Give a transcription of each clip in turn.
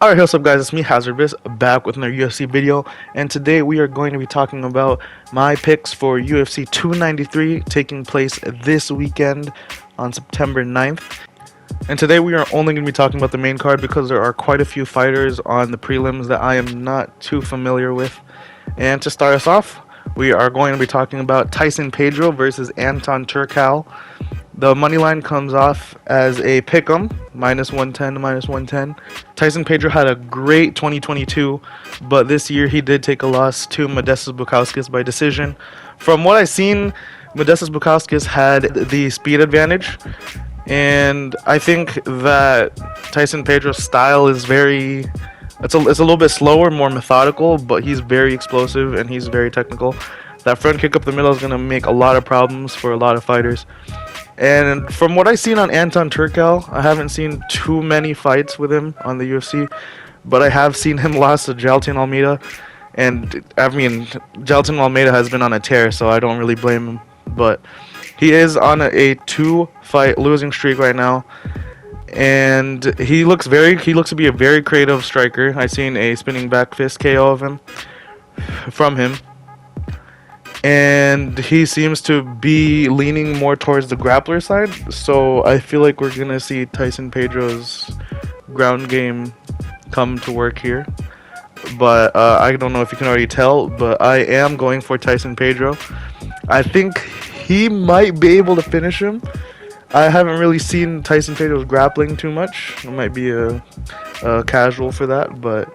Alright, what's up guys, it's me Hazardbiz back with another UFC video, and today we are going to be talking about my picks for UFC 293 taking place this weekend on September 9th. And today we are only going to be talking about the main card because there are quite a few fighters on the prelims that I am not too familiar with. And to start us off, we are going to be talking about Tyson Pedro versus Anton Turcal. The money line comes off as a pick'em, -110 to -110. Tyson Pedro had a great 2022, but this year he did take a loss to Modestas Bukauskas by decision. From what I've seen, Modestas Bukauskas had the speed advantage, and I think that Tyson Pedro's style is it's a little bit slower, more methodical, but he's very explosive and he's very technical. That front kick up the middle is going to make a lot of problems for a lot of fighters. And from what I've seen on Anton Turcal, I haven't seen too many fights with him on the UFC, but I have seen him lose to Jailton Almeida. And I mean, Jailton Almeida has been on a tear, so I don't really blame him. But he is on a 2-fight losing streak right now, and he looks to be a very creative striker. I've seen a spinning back fist KO of him from him. And he seems to be leaning more towards the grappler side, so I feel like we're gonna see Tyson Pedro's ground game come to work here. But I don't know if you can already tell, but I am going for Tyson Pedro. I think he might be able to finish him. I haven't really seen Tyson Pedro's grappling too much. I might be a casual for that, but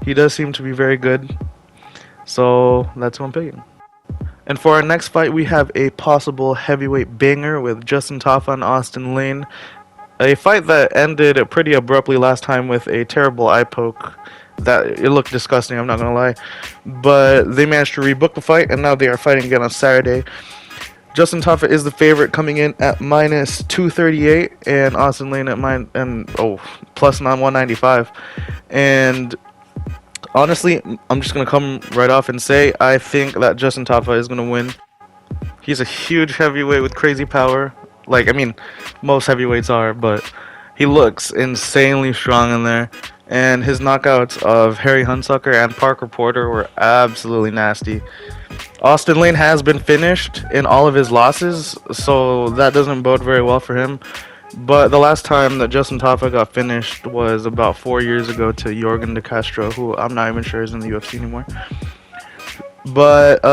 he does seem to be very good. So that's who I'm picking. And for our next fight, we have a possible heavyweight banger with Justin Tafa and Austin Lane. A fight that ended pretty abruptly last time with a terrible eye poke. That it looked disgusting, I'm not going to lie. But they managed to rebook the fight, and now they are fighting again on Saturday. Justin Tafa is the favorite, coming in at -238, and Austin Lane at plus 195. And honestly, I'm just going to come right off and say I think that Justin Tafa is going to win. He's a huge heavyweight with crazy power. Like, I mean, most heavyweights are, but he looks insanely strong in there. And his knockouts of Harry Hunsucker and Parker Porter were absolutely nasty. Austin Lane has been finished in all of his losses, so that doesn't bode very well for him. But the last time that Justin Tafa got finished was about 4 years ago to Yorgan De Castro, who I'm not even sure is in the UFC anymore. But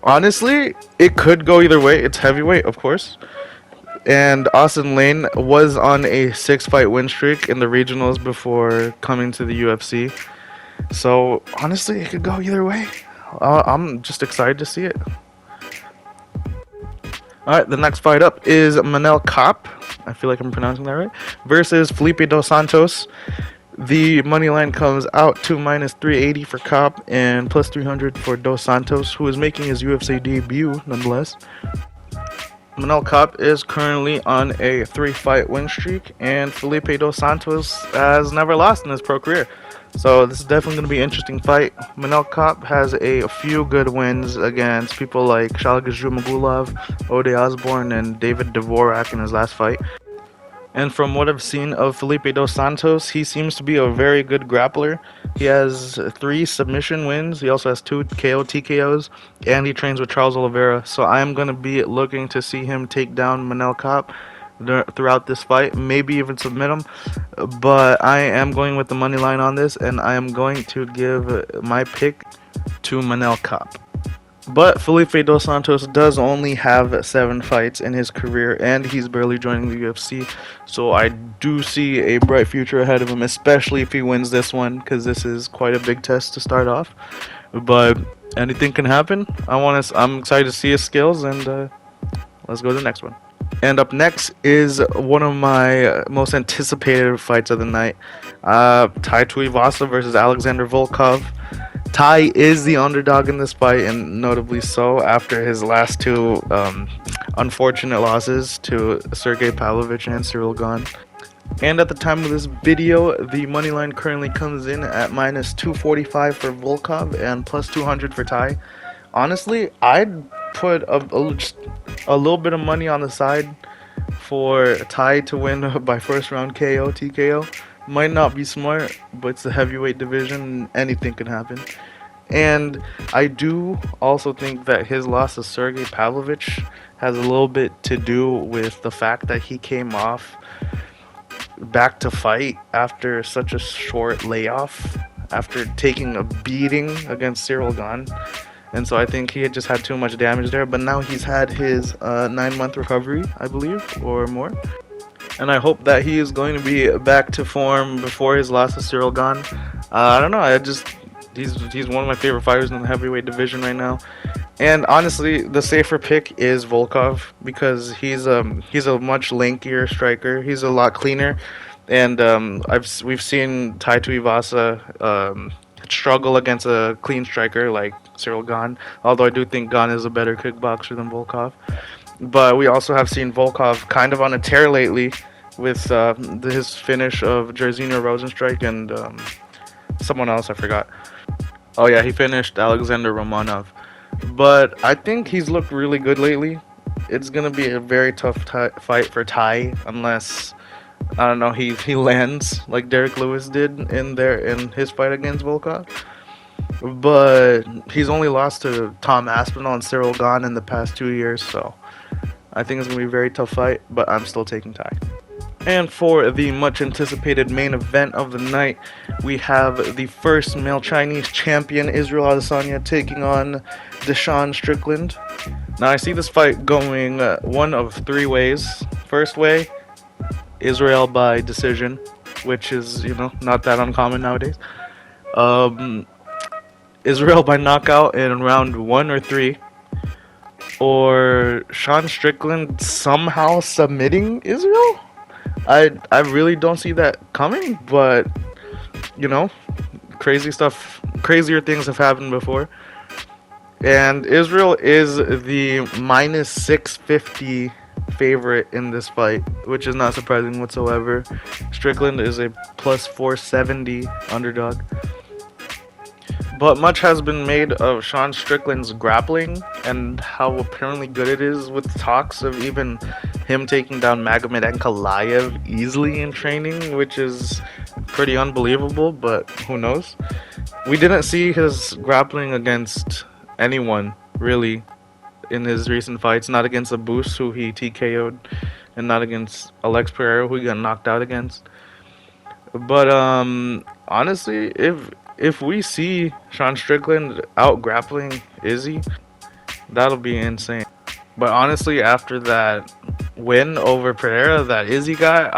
honestly, it could go either way. It's heavyweight, of course. And Austin Lane was on a 6-fight win streak in the regionals before coming to the UFC. So honestly, it could go either way. I'm just excited to see it. Alright, the next fight up is Manel Kape, I feel like I'm pronouncing that right, versus Felipe Dos Santos. The money line comes out to -380 for Kape and plus 300 for Dos Santos, who is making his UFC debut nonetheless. Manel Kape is currently on a 3-fight win streak, and Felipe Dos Santos has never lost in his pro career. So this is definitely going to be an interesting fight. Manel Kape has a few good wins against people like Shalgas Jumagulov, Ode Osborne, and David Dvorak in his last fight. And from what I've seen of Felipe Dos Santos, he seems to be a very good grappler. He has 3 submission wins. He also has 2 KO TKOs, and he trains with Charles Oliveira. So I am going to be looking to see him take down Manel Kape throughout this fight, maybe even submit him. But I am going with the money line on this, and I am going to give my pick to Manel Kape. But Felipe Dos Santos does only have 7 fights in his career, and he's barely joining the UFC. So I do see a bright future ahead of him, especially if he wins this one, because this is quite a big test to start off. But anything can happen. I'm excited to see his skills, and let's go to the next one. And up next is one of my most anticipated fights of the night. Tai Tuivasa versus Alexander Volkov. Tai is the underdog in this fight, and notably so after his last 2 unfortunate losses to Sergey Pavlovich and Cyril Gane. And at the time of this video, the money line currently comes in at -245 for Volkov and plus 200 for Tai. Honestly, I'd put a little bit of money on the side for Tai to win by first round KO TKO, Might not be smart, but it's the heavyweight division. Anything can happen. And I do also think that his loss to Sergey Pavlovich has a little bit to do with the fact that he came off back to fight after such a short layoff, after taking a beating against Cyril Gane. And so I think he had just had too much damage there. But now he's had his 9-month recovery, I believe, or more. And I hope that he is going to be back to form before his loss to Cyril Gane. I don't know. He's one of my favorite fighters in the heavyweight division right now. And honestly, the safer pick is Volkov because he's a much lankier striker. He's a lot cleaner, and we've seen Tai Tuivasa struggle against a clean striker like Cyril Gane. Although I do think Gane is a better kickboxer than Volkov. But we also have seen Volkov kind of on a tear lately with his finish of Jairzinho Rozenstruik and someone else I forgot. Oh yeah, he finished Alexander Romanov. But I think he's looked really good lately. It's gonna be a very tough fight for Tai unless I don't know he lands like Derek Lewis did in his fight against Volkov. But he's only lost to Tom Aspinall and Cyril Gane in the past 2 years, so I think it's gonna be a very tough fight. But I'm still taking Tai. And for the much anticipated main event of the night, we have the first male Chinese champion, Israel Adesanya, taking on Deshaun Strickland. Now I see this fight going one of 3 ways. First way, Israel by decision, which is, not that uncommon nowadays. Israel by knockout in round 1 or 3. Or Sean Strickland somehow submitting Israel? I really don't see that coming, but crazier things have happened before. And Israel is the minus 650 favorite in this fight, which is not surprising whatsoever. Strickland is a plus 470 underdog. But much has been made of Sean Strickland's grappling and how apparently good it is, with talks of even him taking down Magomed Ankalaev easily in training, which is pretty unbelievable, but who knows. We didn't see his grappling against anyone, really, in his recent fights. Not against Abus, who he TKO'd, and not against Alex Pereira, who he got knocked out against. But honestly, if we see Sean Strickland out grappling Izzy, that'll be insane. But honestly, after that win over Pereira that Izzy got,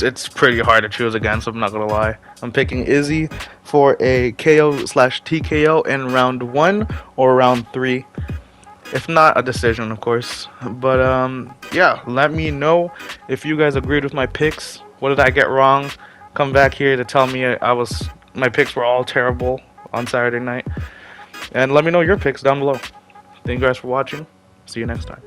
it's pretty hard to choose against, I'm not gonna lie. I'm picking Izzy for a KO/TKO in round 1 or round 3. If not, a decision, of course. But yeah, let me know if you guys agreed with my picks. What did I get wrong? Come back here to tell me my picks were all terrible on Saturday night. And let me know your picks down below. Thank you guys for watching. See you next time.